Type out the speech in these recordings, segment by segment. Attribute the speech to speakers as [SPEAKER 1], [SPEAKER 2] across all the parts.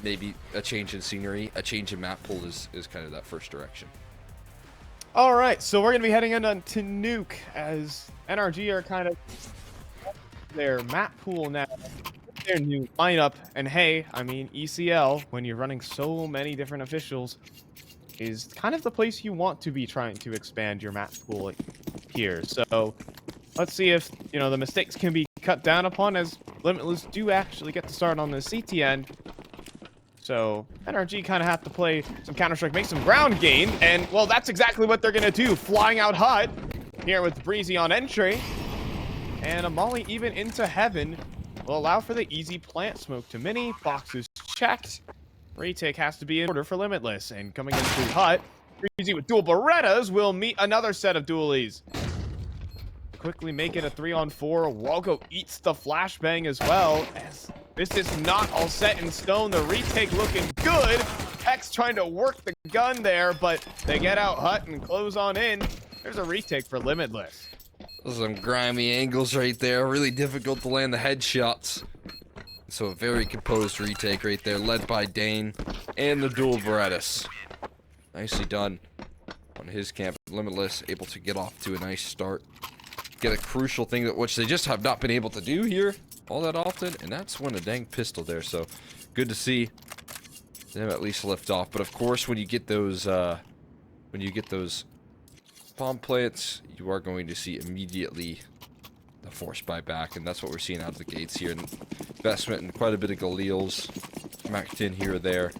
[SPEAKER 1] maybe a change in scenery, a change in map pool is kind of that first direction.
[SPEAKER 2] All right, so we're going to be heading into Nuke as NRG are kind of their map pool now, their new lineup. And hey, I mean, ECL, when you're running so many different officials, is kind of the place you want to be trying to expand your map pool here. So let's see if, you know, the mistakes can be cut down upon, as Limitless do actually get to start on the CT end. So NRG kind of have to play some Counter-Strike, make some ground gain, and, well, that's exactly what they're going to do. Flying out hut here with Breezy on entry. And a molly even into heaven will allow for the easy plant smoke to mini. Boxes checked. Retake has to be in order for Limitless. And coming into hut, Breezy with dual Berettas will meet another set of dualies. Quickly make it a 3-on-4. Walgo eats the flashbang as well, as this is not all set in stone. The retake looking good. Hex trying to work the gun there, but they get out hut and close on in. There's a retake for Limitless.
[SPEAKER 1] Those are some grimy angles right there. Really difficult to land the headshots. So a very composed retake right there, led by Dane and the dual Berettas. Nicely done on his camp. Limitless able to get off to a nice start. Get a crucial thing that which they just have not been able to do here all that often, and that's when a dang pistol there. So good to see them at least lift off. But of course, when you get those bomb plants, you are going to see immediately the force buyback, and that's what we're seeing out of the gates here. And investment in quite a bit of Galeals smacked in here or there.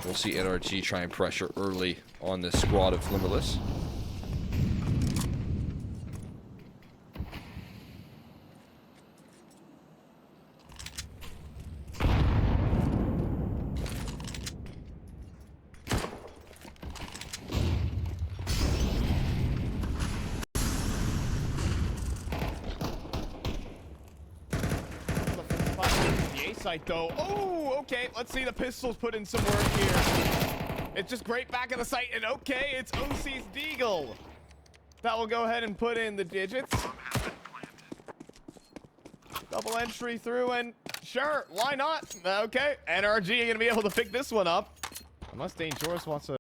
[SPEAKER 1] We'll see NRG try and pressure early on this squad of Limitless.
[SPEAKER 2] Site though. Oh, okay. Let's see the pistols put in some work here. It's just great back of the site, and okay, it's OC's Deagle. That will go ahead and put in the digits. Double entry through, and sure, why not? Okay, NRG are gonna be able to pick this one up. Unless Danejoris wants to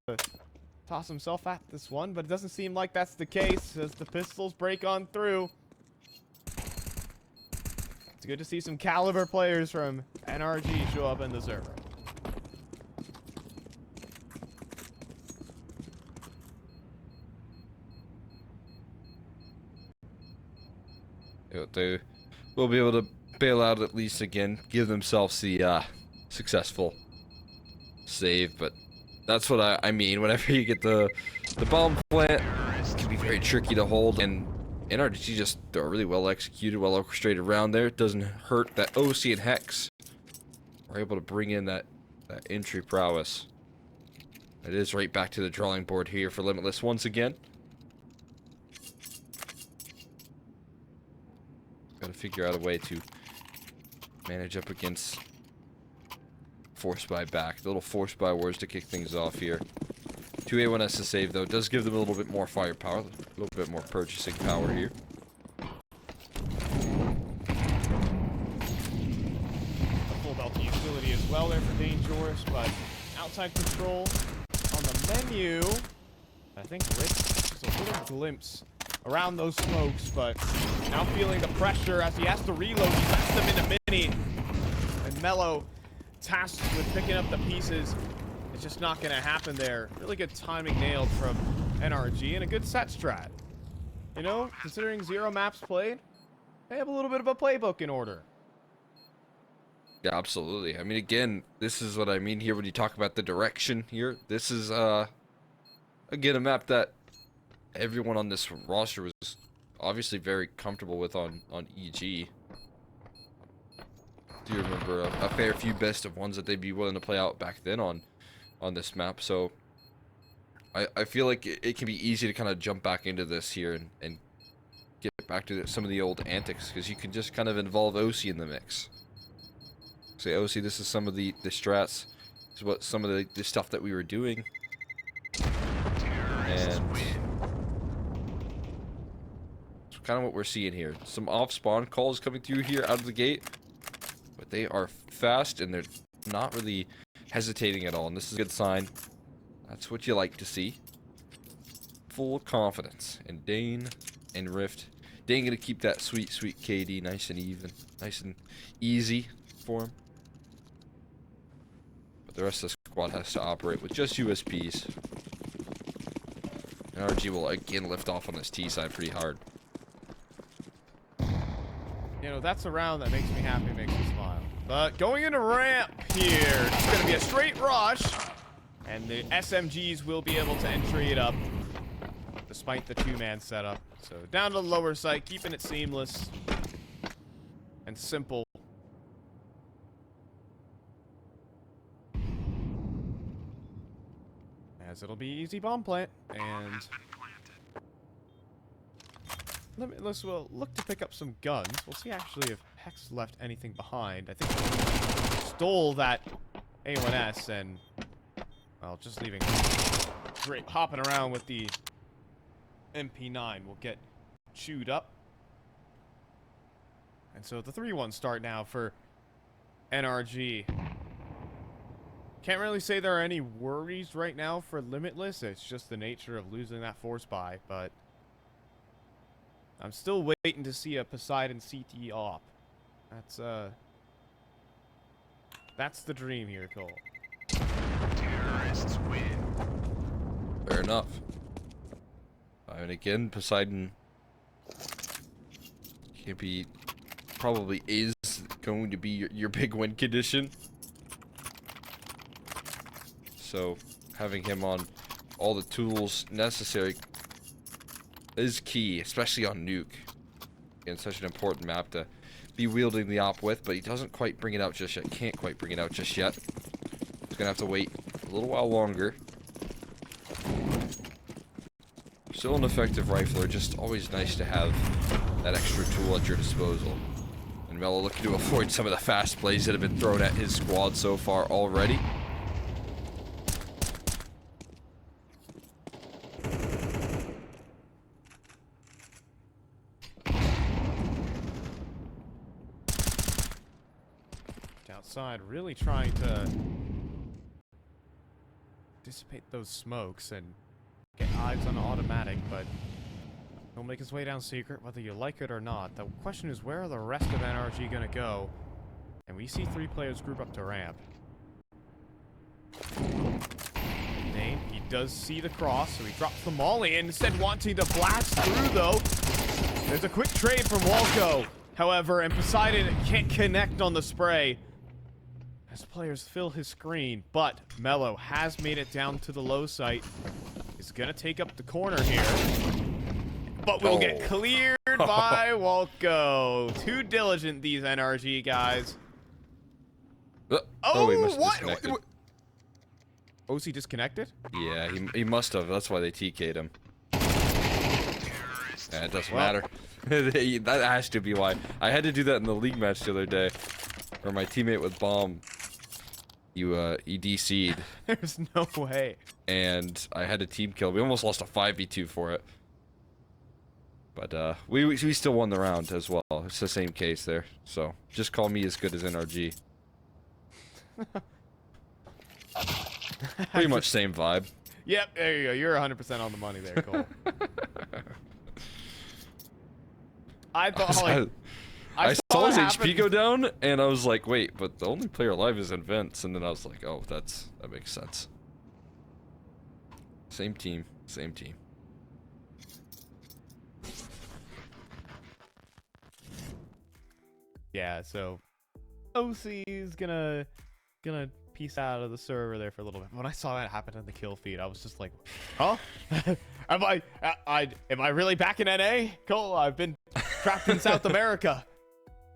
[SPEAKER 2] toss himself at this one, but it doesn't seem like that's the case as the pistols break on through. It's good to see some caliber players from NRG show up in the server.
[SPEAKER 1] They will be able to bail out at least again, give themselves the successful save. But that's what I mean. Whenever you get the bomb plant, it can be very tricky to hold, and NRG just are really well executed, well orchestrated around there. It doesn't hurt that OC and Hex are able to bring in that entry prowess. It is right back to the drawing board here for Limitless once again. Got to figure out a way to manage up against force buy back. The little force buy wars to kick things off here. 2A1S to save, though. It does give them a little bit more firepower, a little bit more purchasing power here.
[SPEAKER 2] A full belt utility as well there for Danejoris, but outside control on the menu. I think Rick just a little glimpse around those smokes, but now feeling the pressure as he has to reload. He backs them into mini, and Mello tasked with picking up the pieces. It's just not going to happen there. Really good timing nailed from NRG and a good set strat. You know, considering 0 maps played, they have a little bit of a playbook in order.
[SPEAKER 1] Yeah, absolutely. I mean, again, this is what I mean here when you talk about the direction here. This is, again, a map that everyone on this roster was obviously very comfortable with on EG. Do you remember a fair few best of ones that they'd be willing to play out back then on this map? So I feel like it can be easy to kind of jump back into this here and get back to some of the old antics, because you can just kind of involve OC in the mix. Say, OC, this is some of the strats, this is what some of the stuff that we were doing, and it's kind of what we're seeing here. Some off spawn calls coming through here out of the gate, but they are fast and they're not really hesitating at all, and this is a good sign. That's what you like to see. Full confidence in Dane and Rift. Dane gonna keep that sweet KD nice and even, nice and easy for him. But the rest of the squad has to operate with just USPs. NRG will again lift off on this T side pretty hard.
[SPEAKER 2] You know, that's a round that makes me happy, makes me smile. But going into ramp here, it's going to be a straight rush. And the SMGs will be able to entry it up, despite the two-man setup. So down to the lower site, keeping it seamless and simple. As it'll be easy bomb plant. And Limitless will look to pick up some guns. We'll see actually if Hex left anything behind. I think he stole that A1S and, well, just leaving Grape hopping around with the MP9 will get chewed up. And so the 3-1 start now for NRG. Can't really say there are any worries right now for Limitless. It's just the nature of losing that force buy, but I'm still waiting to see a Poseidon CT op. That's the dream here, Cole.
[SPEAKER 3] Terrorists win.
[SPEAKER 1] Fair enough. And again, Poseidon probably is going to be your big win condition. So having him on all the tools necessary is key, especially on Nuke. Again, such an important map to be wielding the op with, but he doesn't quite bring it out just yet. Can't quite bring it out just yet. He's gonna have to wait a little while longer. Still an effective rifler, just always nice to have that extra tool at your disposal. And Mello looking to avoid some of the fast plays that have been thrown at his squad so far already.
[SPEAKER 2] Outside, really trying to dissipate those smokes and get eyes on automatic, but he'll make his way down secret whether you like it or not. The question is, where are the rest of NRG gonna go? And we see 3 players group up to ramp. Dane, he does see the cross, so he drops the molly in, instead wanting to blast through though. There's a quick trade from Walco, however, and Poseidon can't connect on the spray as players fill his screen, but Mello has made it down to the low site. He's gonna take up the corner here, but will get cleared by Walco. Too diligent, these NRG guys.
[SPEAKER 1] Oh, he must have
[SPEAKER 2] what?
[SPEAKER 1] disconnected.
[SPEAKER 2] OC disconnected?
[SPEAKER 1] Yeah, he must have. That's why they TK'd him. Yeah, it doesn't matter. That has to be why. I had to do that in the league match the other day, where my teammate with bomb, he DC'd.
[SPEAKER 2] There's no way.
[SPEAKER 1] And I had a team kill. We almost lost a 5v2 for it. But we still won the round as well. It's the same case there. So just call me as good as NRG. Pretty much same vibe.
[SPEAKER 2] Yep, there you go. You're 100% on the money there, Cole. I thought
[SPEAKER 1] I saw his HP go down, and I was like, wait, but the only player alive is Invents, and then I was like, oh, that makes sense. Same team, same team.
[SPEAKER 2] Yeah, so OC is gonna piece out of the server there for a little bit. When I saw that happen in the kill feed, I was just like, huh? am I really back in NA? Cole, I've been trapped in South America.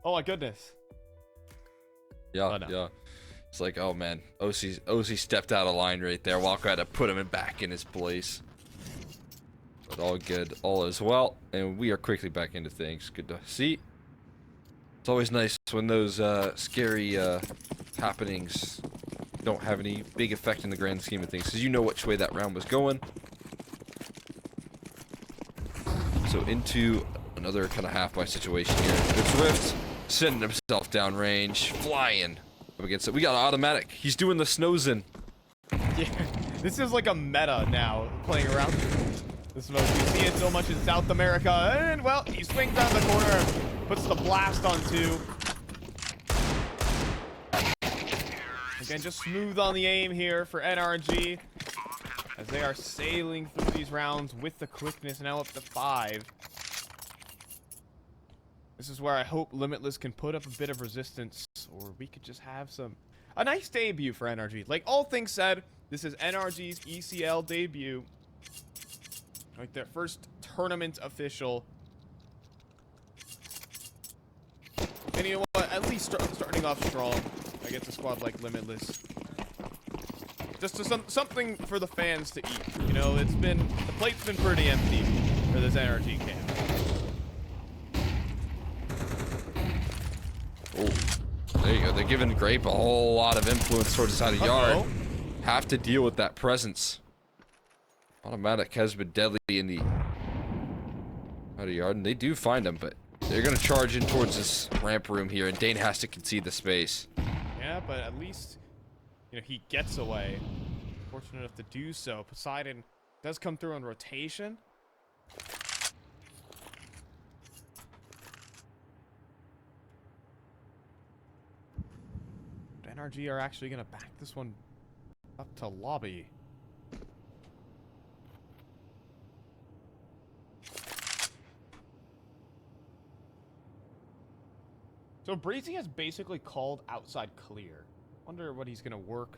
[SPEAKER 2] Oh my goodness.
[SPEAKER 1] Yeah, yeah. It's like, oh man, OC stepped out of line right there. Walker had to put him back in his place. But all good, all is well, and we are quickly back into things. Good to see. It's always nice when those scary happenings don't have any big effect in the grand scheme of things, because you know which way that round was going. So into another kind of half-by situation here. It's Rift. Sending himself downrange, flying up against it. We got automatic. He's doing the snows in.
[SPEAKER 2] Yeah, this is like a meta now, playing around this mode. You see it so much in South America, and well, he swings around the corner, puts the blast on 2. Again, just smooth on the aim here for NRG, as they are sailing through these rounds with the quickness, now up to 5. This is where I hope Limitless can put up a bit of resistance, or we could just have a nice debut for NRG. Like, all things said, this is NRG's ECL debut. Like, their first tournament official. And you know what? At least starting off strong against a squad like Limitless. Just something for the fans to eat. You know, the plate's been pretty empty for this NRG camp.
[SPEAKER 1] Oh, there you go. They're giving Grape a whole lot of influence towards the side of yard. Have to deal with that presence. Automatic has been deadly in the out of yard, and they do find him, but they're gonna charge in towards this ramp room here, and Dane has to concede the space.
[SPEAKER 2] Yeah, but at least, you know, he gets away. Fortunate enough to do so. Poseidon does come through on rotation. NRG are actually going to back this one up to lobby. So Breezy has basically called outside clear. Wonder what he's going to work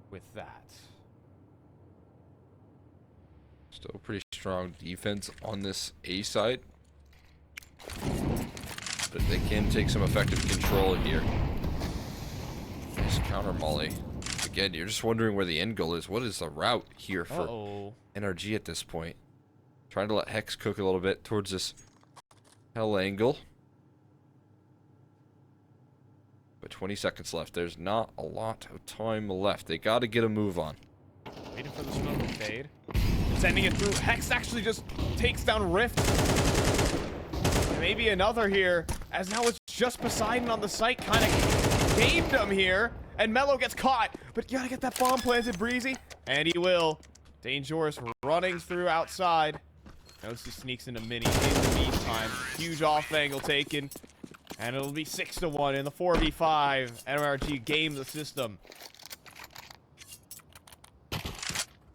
[SPEAKER 2] with that.
[SPEAKER 1] Still pretty strong defense on this A side, but they can take some effective control here. Nice counter molly. Again, you're just wondering where the end goal is. What is the route here for NRG at this point? Trying to let Hex cook a little bit towards this hell angle. But 20 seconds left. There's not a lot of time left. They got to get a move on.
[SPEAKER 2] Waiting for the smoke to fade. Sending it through. Hex actually just takes down Rift. Maybe another here, as now it's just Poseidon on the site, kind of gamed him here. And Mello gets caught, but you gotta get that bomb planted, Breezy. And he will. Danejoris running through outside. Notice he sneaks into Mini in the meantime. Huge off angle taken. And it'll be 6-1 in the 4v5. NRG game the system.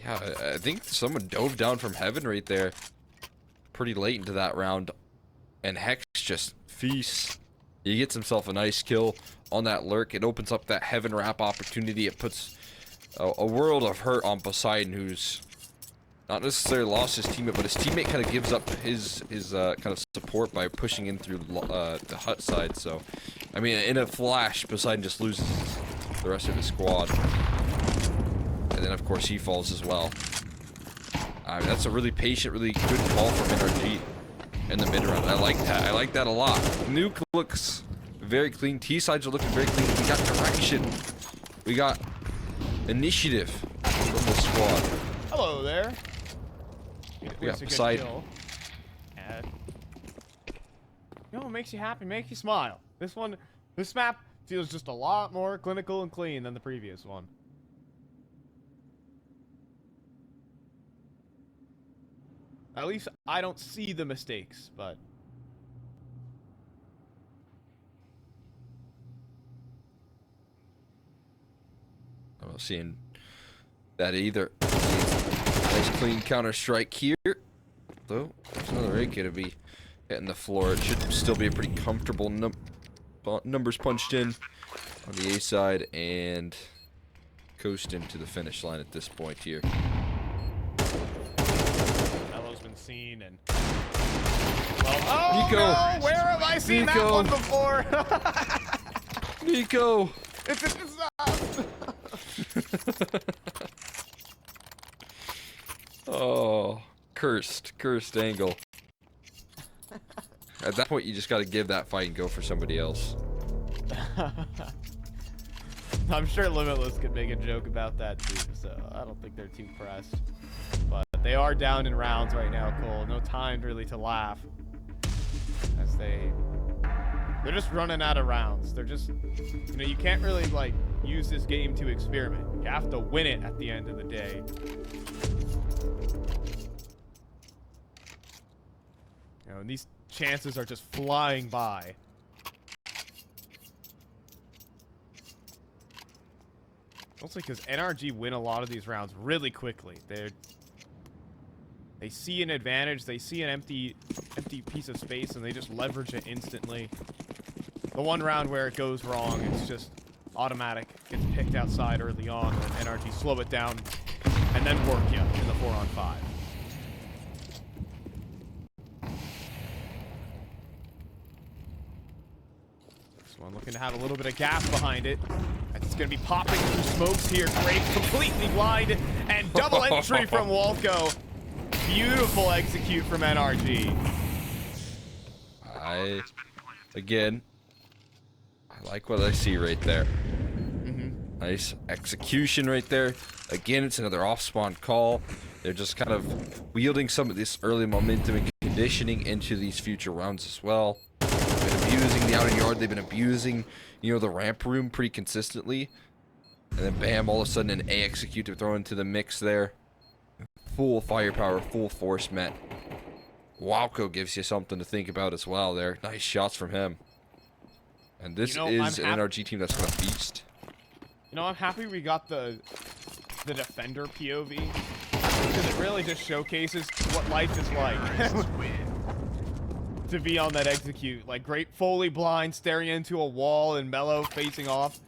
[SPEAKER 1] Yeah, I think someone dove down from heaven right there. Pretty late into that round. And Hex just feasts. He gets himself a nice kill on that lurk. It opens up that heaven wrap opportunity. It puts a world of hurt on Poseidon, who's not necessarily lost his teammate, but his teammate kind of gives up his kind of support by pushing in through the hut side. So, I mean, in a flash, Poseidon just loses the rest of his squad. And then, of course, he falls as well. I mean, that's a really patient, really good call from NRG in the mid-round. I like that. I like that a lot. Nuke looks very clean. T-sides are looking very clean. We got direction. We got initiative from the squad.
[SPEAKER 2] Hello there.
[SPEAKER 1] We got Poseidon.
[SPEAKER 2] You know what makes you happy, makes you smile. This map feels just a lot more clinical and clean than the previous one. At least I don't see the mistakes, but
[SPEAKER 1] I'm not seeing that either. Nice clean counter strike here. Though there's another AK to be hitting the floor. It should still be a pretty comfortable numbers punched in on the A side and coasting to the finish line at this point here.
[SPEAKER 2] Mello's been seen and well,
[SPEAKER 1] Nico.
[SPEAKER 2] No! Where have I seen that one before?
[SPEAKER 1] Nico!
[SPEAKER 2] It's a disaster!
[SPEAKER 1] Oh, cursed angle. At that point, you just got to give that fight and go for somebody else.
[SPEAKER 2] I'm sure Limitless could make a joke about that too, so I don't think they're too pressed. But they are down in rounds right now, Cole. No time really to laugh as they They're just running out of rounds. They're just, you know, you can't really like use this game to experiment. You have to win it at the end of the day. You know, and these chances are just flying by. Mostly because NRG win a lot of these rounds really quickly. They see an advantage, they see an empty piece of space, and they just leverage it instantly. The one round where it goes wrong, it's just automatic. Gets picked outside early on, and NRG slow it down, and then work you in the 4-on-5. This one looking to have a little bit of gas behind it. It's going to be popping through smokes here. GRAPE completely blind, and double entry from Walco. Beautiful execute from NRG.
[SPEAKER 1] Again, I like what I see right there. Nice execution right there. Again, it's another off-spawn call. They're just kind of wielding some of this early momentum and conditioning into these future rounds as well. They've been abusing the outer yard. They've been abusing, you know, the ramp room pretty consistently. And then bam, all of a sudden an A execute to throw into the mix there. Full firepower, full force met. Walco gives you something to think about as well there. Nice shots from him. And this is an NRG team that's gonna feast.
[SPEAKER 2] You know, I'm happy we got the defender POV, because it really just showcases what life is like. To be on that execute. Like, GRAPE fully blind, staring into a wall, and Mellow facing off.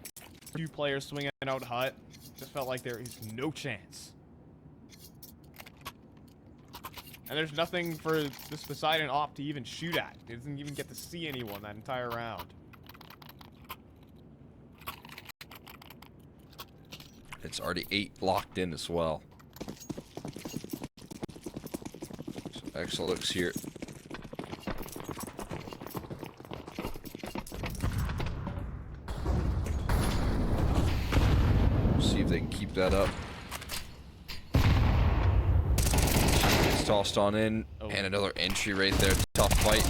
[SPEAKER 2] 2 players swinging out hut. Just felt like there is no chance. And there's nothing for this Poseidon op to even shoot at. He doesn't even get to see anyone that entire round.
[SPEAKER 1] It's already 8 locked in as well. So excellent looks here. See if they can keep that up. Tossed on in, and another entry right there. Tough fight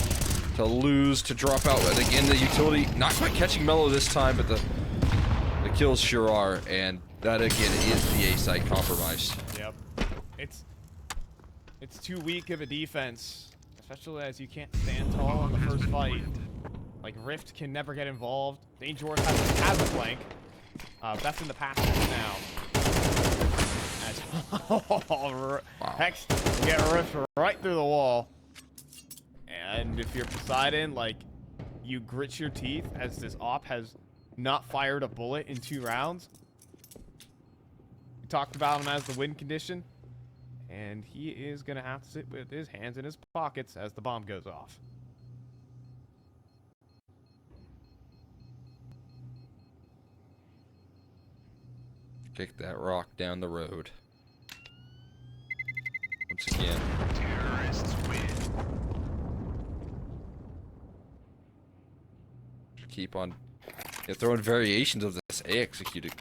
[SPEAKER 1] to lose, to drop out. And again, the utility not quite catching Mellow this time, but the kills sure are. And that again is the A side compromise.
[SPEAKER 2] Yep, it's too weak of a defense, especially as you can't stand tall in the first fight. Like, Rift can never get involved. Danejoris has a flank. That's in the past now. Wow. Hex, get ripped right through the wall. And if you're Poseidon, like, you grit your teeth as this op has not fired a bullet in 2 rounds. We talked about him as the win condition, and he is going to have to sit with his hands in his pockets as the bomb goes off.
[SPEAKER 1] Kick that rock down the road. Once again.
[SPEAKER 3] Terrorists win.
[SPEAKER 1] Keep on throwing variations of this A executed.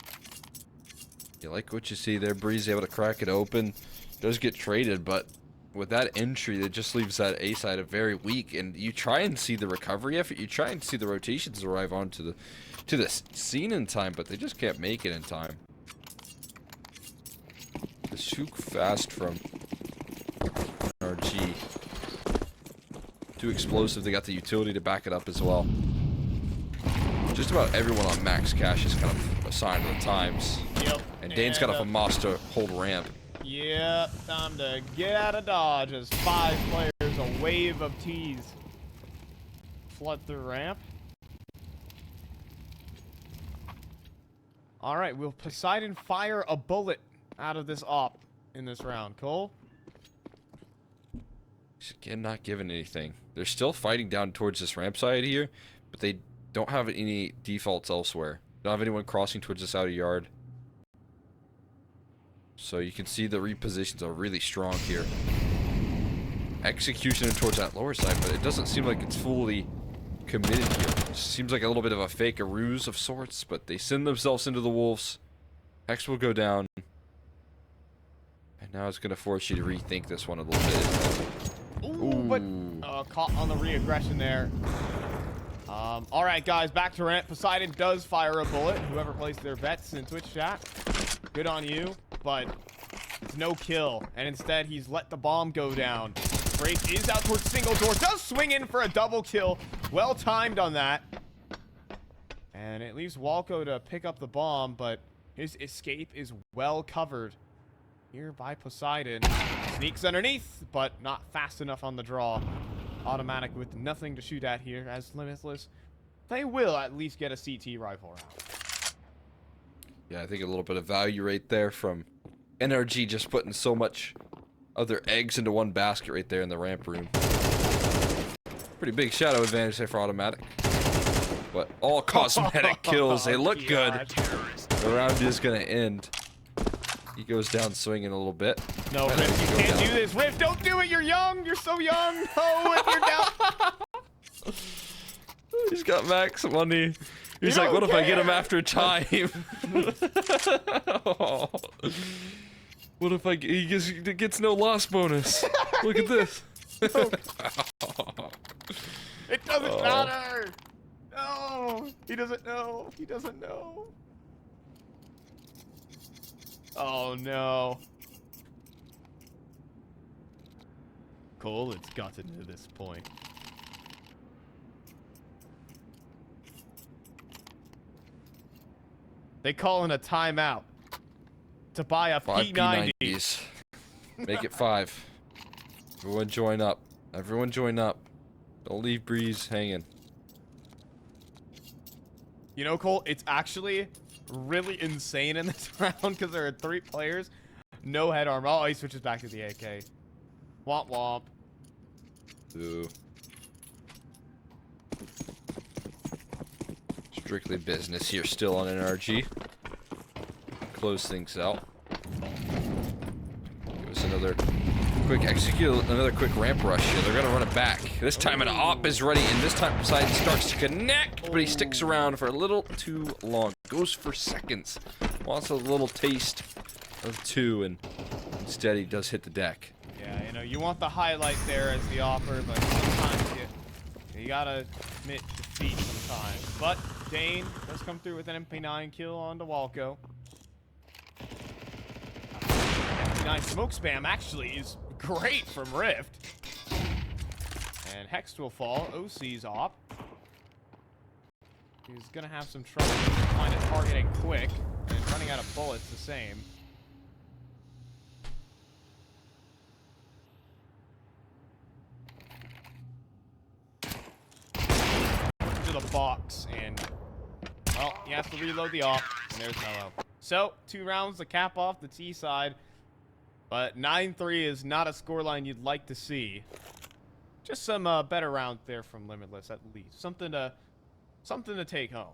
[SPEAKER 1] You like what you see there. Breeze able to crack it open. Does get traded, but with that entry, it just leaves that A side very weak. And you try and see the recovery effort. You try and see the rotations arrive onto the scene in time, but they just can't make it in time. The shoot fast from NRG. Too explosive. They got the utility to back it up as well. Just about everyone on max cash is kind of a sign of the times.
[SPEAKER 2] Yep.
[SPEAKER 1] And Dane's got a FAMAS to hold ramp.
[SPEAKER 2] Yep, time to get out of dodge as 5 players, a wave of T's flood through ramp. Alright, will Poseidon fire a bullet out of this op in this round? Cole?
[SPEAKER 1] He's again not giving anything. They're still fighting down towards this ramp side here, but they don't have any defaults elsewhere. Don't have anyone crossing towards this outer yard. So you can see the repositions are really strong here. Execution towards that lower side, but it doesn't seem like it's fully committed here. It seems like a little bit of a fake, a ruse of sorts, but they send themselves into the wolves. Hex will go down. And now it's going to force you to rethink this one a little bit.
[SPEAKER 2] Ooh, but caught on the re-aggression there. All right, guys, back to ramp. Poseidon does fire a bullet. Whoever placed their bets in Twitch chat, good on you, but it's no kill. And instead, he's let the bomb go down. GRAPE is out towards single door. Does swing in for a double kill. Well timed on that. And it leaves Walco to pick up the bomb, but his escape is well covered here by Poseidon. Sneaks underneath, but not fast enough on the draw. Automatic with nothing to shoot at here as Limitless. They will at least get a CT rifle round.
[SPEAKER 1] Yeah, I think a little bit of value right there from NRG just putting so much of their eggs into one basket right there in the ramp room. Pretty big shadow advantage there for Automatic. But all cosmetic kills, they look good. The round is going to end. He goes down swinging a little bit.
[SPEAKER 2] No, Rift, you can't do this. Rift, don't do it. You're young. You're so young. Oh, if you're down.
[SPEAKER 1] He's got max money. He's like, what if I get him after time? Oh. What if he gets no loss bonus? Look at this.
[SPEAKER 2] It doesn't matter. No, he doesn't know. He doesn't know. Oh no. Cole, it's gotten to this point. They call in a timeout to buy a P90.
[SPEAKER 1] P90s. Make it 5. Everyone join up. Everyone join up. Don't leave Breeze hanging.
[SPEAKER 2] You know, Cole, it's actually really insane in this round because there are 3 players. No head armor. Oh, he switches back to the AK. Womp womp.
[SPEAKER 1] Ooh. Strictly business here still on NRG. Close things out. Give us another quick ramp rush here. They're gonna run it back. This time an op is ready, and this time Poseidon starts to connect, but he sticks around for a little too long. Goes for seconds. Wants a little taste of 2, and instead he does hit the deck.
[SPEAKER 2] Yeah, you know, you want the highlight there as the offer, but sometimes you gotta admit defeat sometimes. But Dane does come through with an MP9 kill on Walco. MP9 smoke spam actually is great from Rift. And Hex will fall. OC's op. He's gonna have some trouble finding targeting quick, and running out of bullets the same. To the box, and well, he has to reload the op, and there's Mello. So 2 rounds to cap off the T side, but 9-3 is not a scoreline you'd like to see. Just some better rounds there from Limitless at least. Something to take home.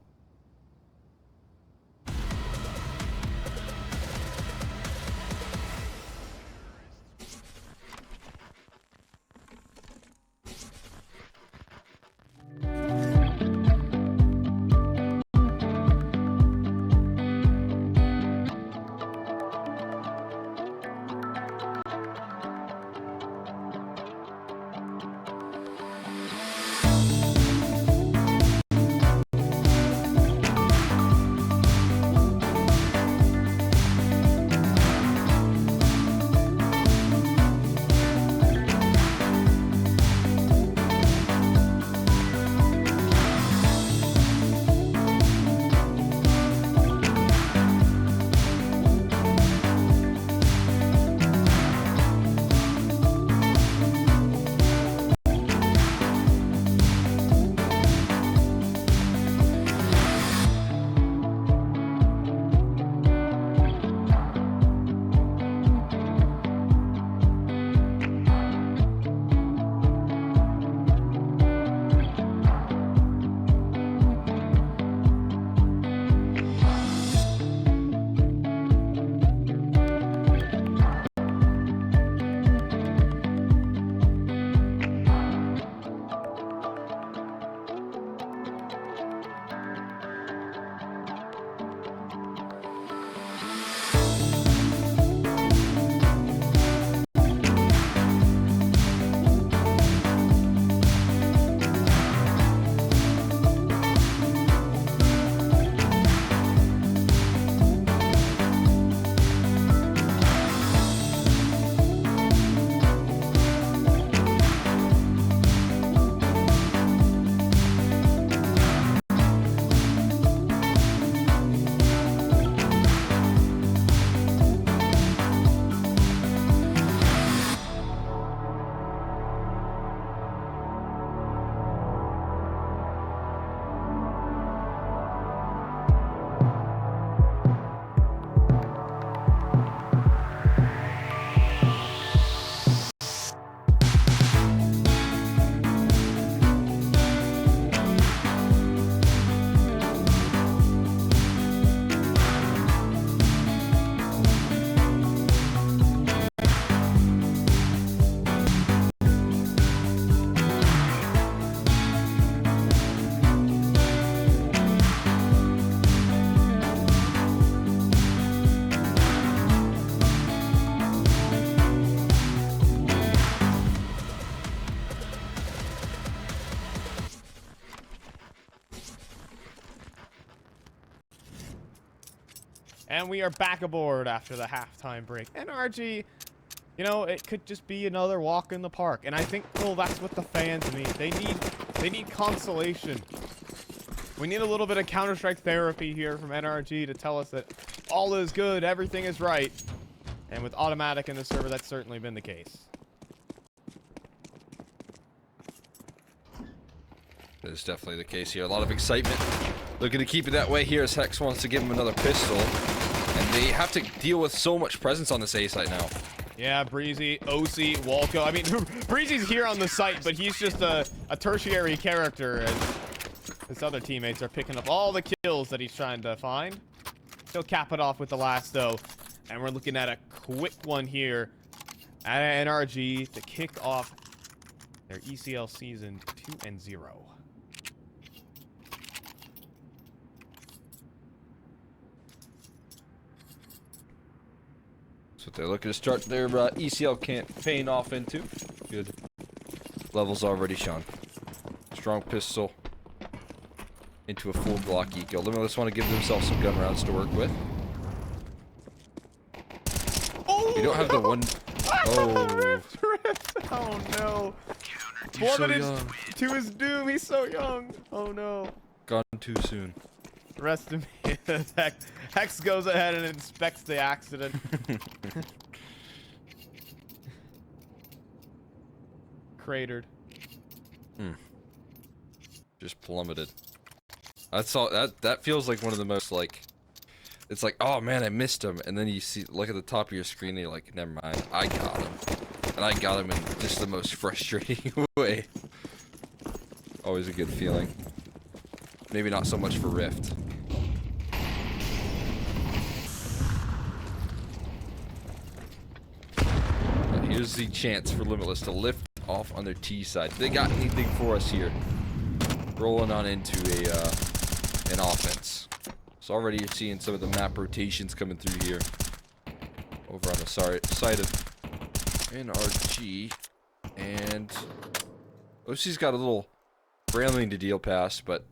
[SPEAKER 2] And we are back aboard after the halftime break. NRG, you know, it could just be another walk in the park. And I think, well, that's what the fans need. They need consolation. We need a little bit of Counter-Strike therapy here from NRG to tell us that all is good, everything is right. And with automatic in the server, that's certainly been the case.
[SPEAKER 1] That is definitely the case here. A lot of excitement. Looking to keep it that way here as Hex wants to give him another pistol. And they have to deal with so much presence on this A site now.
[SPEAKER 2] Yeah, Breezy, OC, Walco. I mean, Breezy's here on the site, but he's just a tertiary character as his other teammates are picking up all the kills that he's trying to find. He'll cap it off with the last, though. And we're looking at a quick one here at NRG to kick off their ECL season 2-0.
[SPEAKER 1] That's what they're looking to start their ECL campaign off into. Good levels already shown. Strong pistol into a full Glock eco. Limitless want to give themselves some gun rounds to work with.
[SPEAKER 2] Oh,
[SPEAKER 1] we don't have the one. Oh,
[SPEAKER 2] Rift. Oh no. Plummeted to his doom. He's so young. Oh no.
[SPEAKER 1] Gone too soon.
[SPEAKER 2] Rest in peace. Hex goes ahead and inspects the accident. Cratered.
[SPEAKER 1] Just plummeted. That's all. That feels like one of the most like. It's like, oh man, I missed him, and then you look at the top of your screen, and you're like, never mind, I got him, and I got him in just the most frustrating way. Always a good feeling. Maybe not so much for Rift. But here's the chance for Limitless to lift off on their T side. If they got anything for us here, rolling on into an offense. So already you're seeing some of the map rotations coming through here. Over on the side of NRG. And OC's got a little railing to deal past, but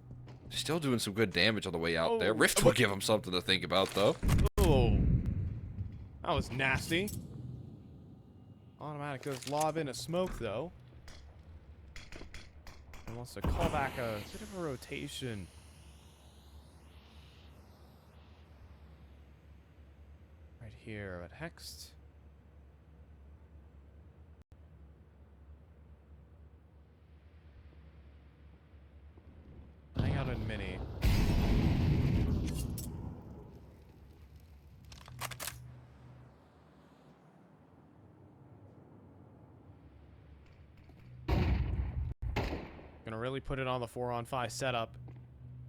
[SPEAKER 1] still doing some good damage on the way out there. Rift will give him something to think about, though.
[SPEAKER 2] Oh, that was nasty. Automatic goes lob in a smoke, though. And wants to call back a bit of a rotation. Right here at Hext. Hang out in mini. Gonna really put it on the 4-on-5 setup.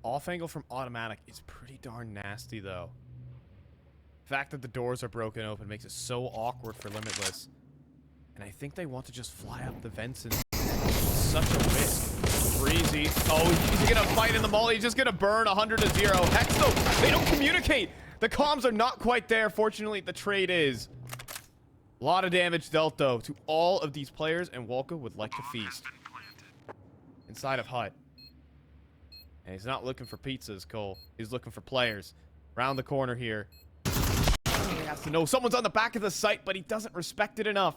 [SPEAKER 2] Off angle from automatic is pretty darn nasty, though. The fact that the doors are broken open makes it so awkward for Limitless. And I think they want to just fly up the vents and such a risk. Breezy. Oh, he's gonna fight in the mall. He's just gonna burn 100 to 0. Hex, though, they don't communicate. The comms are not quite there. Fortunately, the trade is. A lot of damage dealt, though, to all of these players, and Walker would like to feast. Inside of hut. And he's not looking for pizzas, Cole. He's looking for players. Round the corner here. He has to know someone's on the back of the site, but he doesn't respect it enough.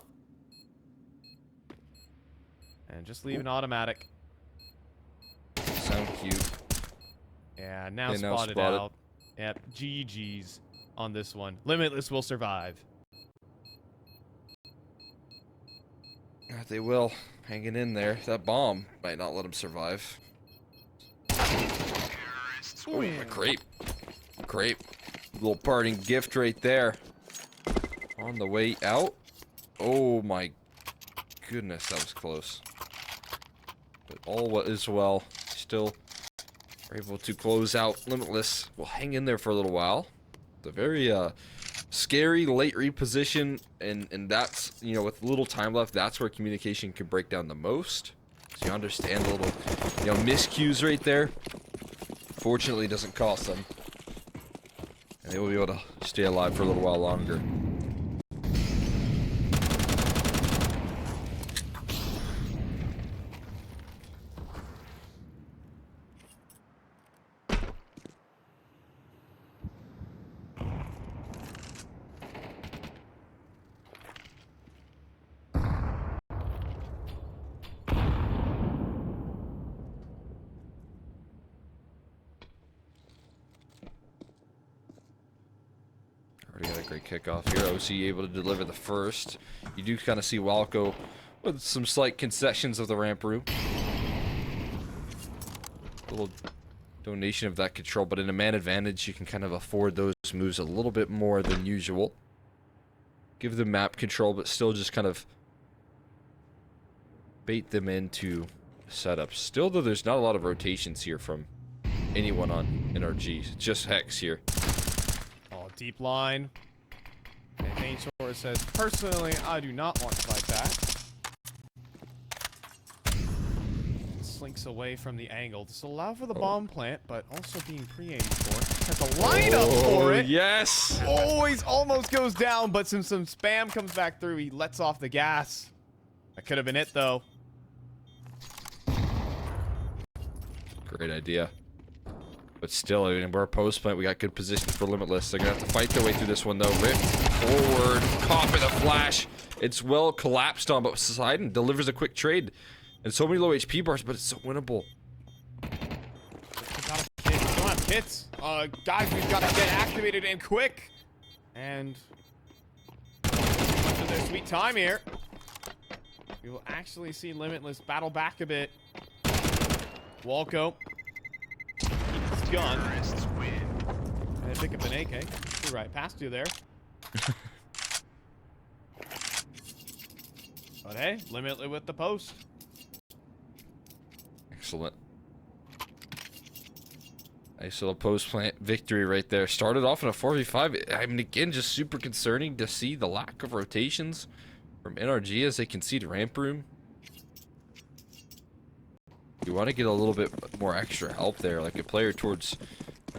[SPEAKER 2] And just leave an automatic.
[SPEAKER 1] Sound cute.
[SPEAKER 2] Yeah, now spotted out. Yep, GG's on this one. Limitless will survive.
[SPEAKER 1] They will. Hanging in there. That bomb might not let him survive. Oh, a grape. Grape. Little parting gift right there. On the way out. Oh my goodness, that was close. But all is well. Still are able to close out Limitless. We'll hang in there for a little while. The very scary late reposition, and that's, you know, with little time left, that's where communication can break down the most. So you understand a little, you know, miscues right there. Fortunately, it doesn't cost them. And they will be able to stay alive for a little while longer. great kickoff here. OC able to deliver the first. You do kind of see Walco with some slight concessions of the ramp room. A little donation of that control, but in a man advantage, you can kind of afford those moves a little bit more than usual. Give them map control, but still just kind of bait them into setups. Still, though, there's not a lot of rotations here from anyone on NRG. Just Hex here.
[SPEAKER 2] Oh, deep line. And Danejoris says, personally, I do not want to fight that. Slinks away from the angle. This will allow for the bomb plant, but also being pre-aimed for. Has a lineup for it.
[SPEAKER 1] Yes!
[SPEAKER 2] Always almost goes down, but some spam comes back through. He lets off the gas. That could have been it, though.
[SPEAKER 1] Great idea. But still, I mean, we're a post plant. We got good position for Limitless. They're going to have to fight their way through this one, though. Rift forward. Caught by the flash. It's well collapsed on, but Poseidon delivers a quick trade. And so many low HP bars, but it's so winnable.
[SPEAKER 2] We don't have kits. Guys, we've got to get activated and quick. And to their sweet time here. We will actually see Limitless battle back a bit. Walco. Keep his gun. And pick up an AK. You're right past you there. But hey, Limitless with the post.
[SPEAKER 1] Excellent. Nice little post plant victory right there. Started off in a 4v5. I mean, again, just super concerning to see the lack of rotations from NRG as they concede ramp room. You want to get a little bit more extra help there. Like a player towards,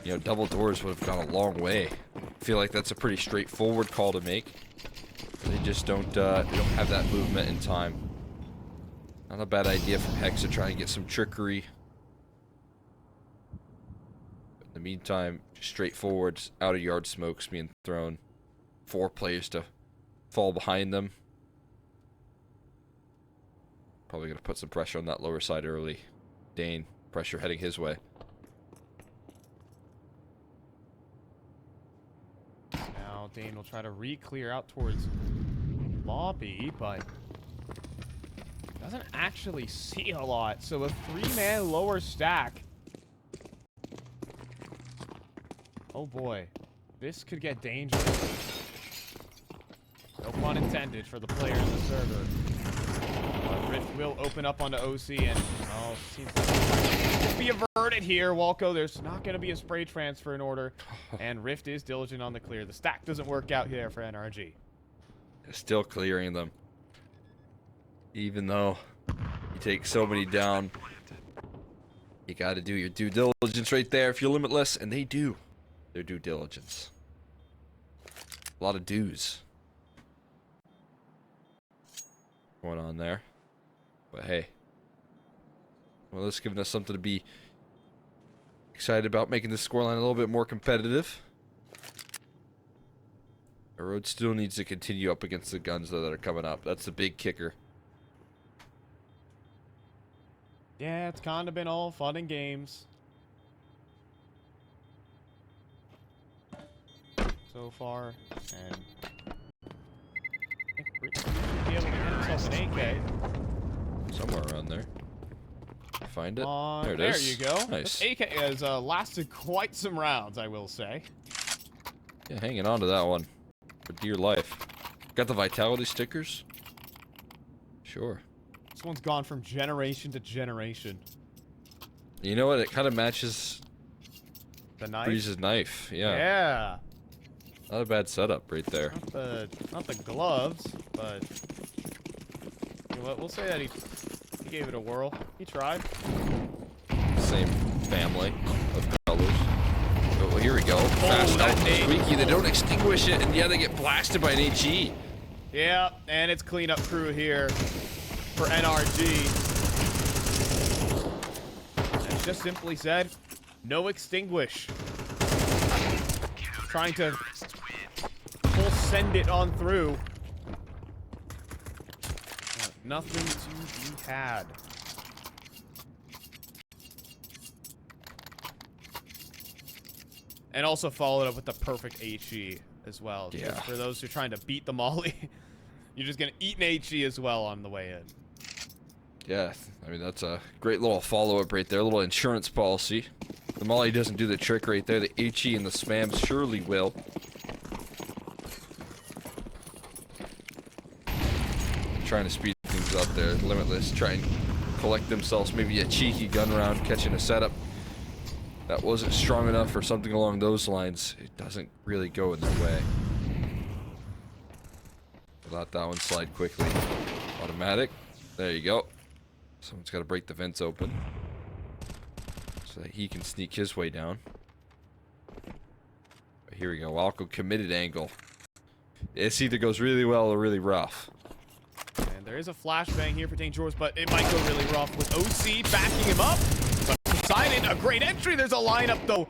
[SPEAKER 1] you know, double doors would have gone a long way. I feel like that's a pretty straightforward call to make. They just don't have that movement in time. Not a bad idea from Hex to try and get some trickery. But in the meantime, straightforward, out of yard smokes being thrown. 4 players to fall behind them. Probably going to put some pressure on that lower side early. Dane, pressure heading his way.
[SPEAKER 2] Now Dane will try to re-clear out towards lobby, but doesn't actually see a lot. So a 3-man lower stack. Oh boy, this could get dangerous. No pun intended for the player in the server. Rift will open up onto OC and seems like just be averted here. Walco, there's not going to be a spray transfer in order, and Rift is diligent on the clear. The stack doesn't work out here for NRG.
[SPEAKER 1] Still clearing them. Even though you take so many down, you got to do your due diligence right there if you're Limitless, and they do their due diligence. A lot of dues going on there. But hey, well, that's giving us something to be excited about, making the scoreline a little bit more competitive. The road still needs to continue up against the guns, though, that are coming up. That's the big kicker.
[SPEAKER 2] Yeah, it's kind of been all fun and games so far, and I think Rick should be able to get himself an AK.
[SPEAKER 1] Somewhere around there. Find it. There it
[SPEAKER 2] there
[SPEAKER 1] is.
[SPEAKER 2] you go.
[SPEAKER 1] Nice.
[SPEAKER 2] This AK has lasted quite some rounds, I will say.
[SPEAKER 1] Yeah, hanging on to that one for dear life. Got the vitality stickers? Sure.
[SPEAKER 2] This one's gone from generation to generation.
[SPEAKER 1] You know what? It kind of matches
[SPEAKER 2] The knife?
[SPEAKER 1] Breeze's knife. Yeah.
[SPEAKER 2] Yeah.
[SPEAKER 1] Not a bad setup right there.
[SPEAKER 2] Not the gloves, but you know what? We'll say that he gave it a whirl. He tried.
[SPEAKER 1] Same family of colors. Oh, well, here we go. Fast out. Squeaky. They don't extinguish it, and yeah, they get blasted by an HE.
[SPEAKER 2] Yeah, and it's cleanup crew here for NRG. And just simply said, no extinguish. Trying to full send it on through. Nothing to be had. And also followed up with the perfect HE. as well.
[SPEAKER 1] Yeah.
[SPEAKER 2] Just for those who are trying to beat the molly, you're just gonna eat an HE as well on the way in.
[SPEAKER 1] Yeah, I mean, that's a great little follow-up right there, a little insurance policy. The molly doesn't do the trick right there. The HE and the spam surely will. Trying to speed things up there. Limitless, try and collect themselves maybe a cheeky gun round, catching a setup that wasn't strong enough or something along those lines. It doesn't really go in their way. Let that one slide quickly. Automatic. There you go. Someone's got to break the vents open so that he can sneak his way down. But here we go. Walco committed angle. This either goes really well or really rough.
[SPEAKER 2] And there is a flashbang here for Danejoris, but it might go really rough with OC backing him up. But Poseidon, a great entry. There's a lineup though.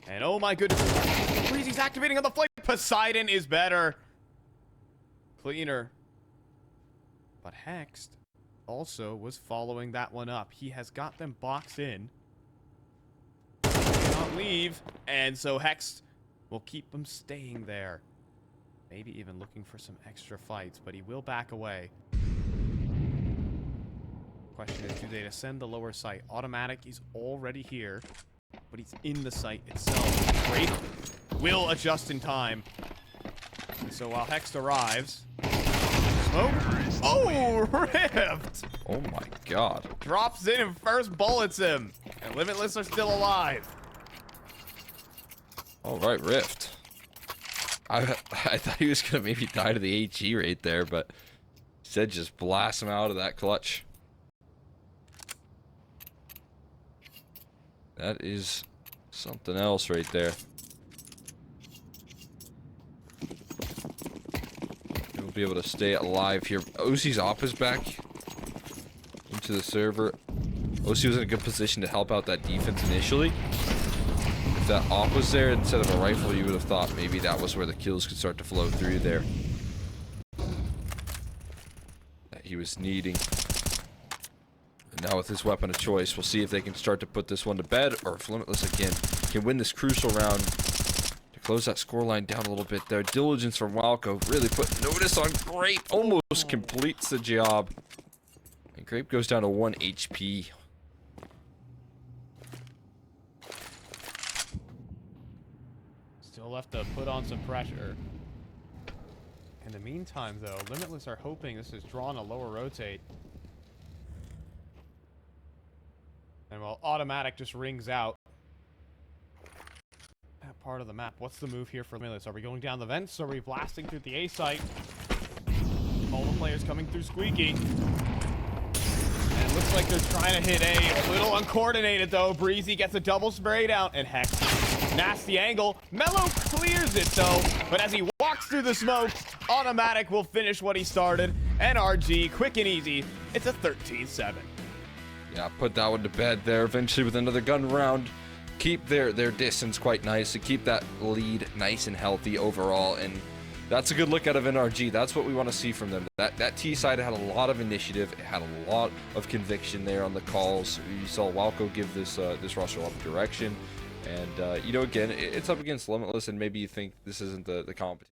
[SPEAKER 2] And oh my goodness. Breezy's activating on the flank. Poseidon is better. Cleaner. But Hexed also was following that one up. He has got them boxed in. Cannot leave. And so Hexed will keep them staying there. Maybe even looking for some extra fights, but he will back away. Question is, do they descend the lower site? Automatic, he's already here, but he's in the site itself. Great. Will adjust in time. And so while Hexed arrives... Smoke. Oh, ripped!
[SPEAKER 1] Oh my god.
[SPEAKER 2] Drops in and first bullets him. And Limitless are still alive.
[SPEAKER 1] Alright, Rift. I thought he was going to maybe die to the HE right there, but instead just blast him out of that clutch. That is something else right there. He'll be able to stay alive here. OC's op is back into the server. OC was in a good position to help out that defense initially. If that op was there instead of a rifle, you would have thought maybe that was where the kills could start to flow through there. That he was needing. And now with his weapon of choice, we'll see if they can start to put this one to bed, or if Limitless again can win this crucial round to close that scoreline down a little bit there. Diligence from Walco really put notice on GRAPE. Almost completes the job. And GRAPE goes down to 1 HP.
[SPEAKER 2] Still left to put on some pressure. In the meantime, though, Limitless are hoping this is drawn a lower rotate. And while Automatic just rings out that part of the map, what's the move here for Limitless? Are we going down the vents? Are we blasting through the A site? All the players coming through squeaky. And it looks like they're trying to hit A. A little uncoordinated, though. Breezy gets a double spray down, and Hex. Nasty angle. Mellow clears it, though. But as he walks through the smoke, Automatic will finish what he started. NRG, quick and easy. It's a 13-7.
[SPEAKER 1] Yeah, put that one to bed there eventually with another gun round. Keep their distance quite nice to keep that lead nice and healthy overall. And that's a good look out of NRG. That's what we want to see from them. That T side had a lot of initiative. It had a lot of conviction there on the calls. You saw Walco give this roster a lot of direction. And, you know, again, it's up against Limitless, and maybe you think this isn't the competition.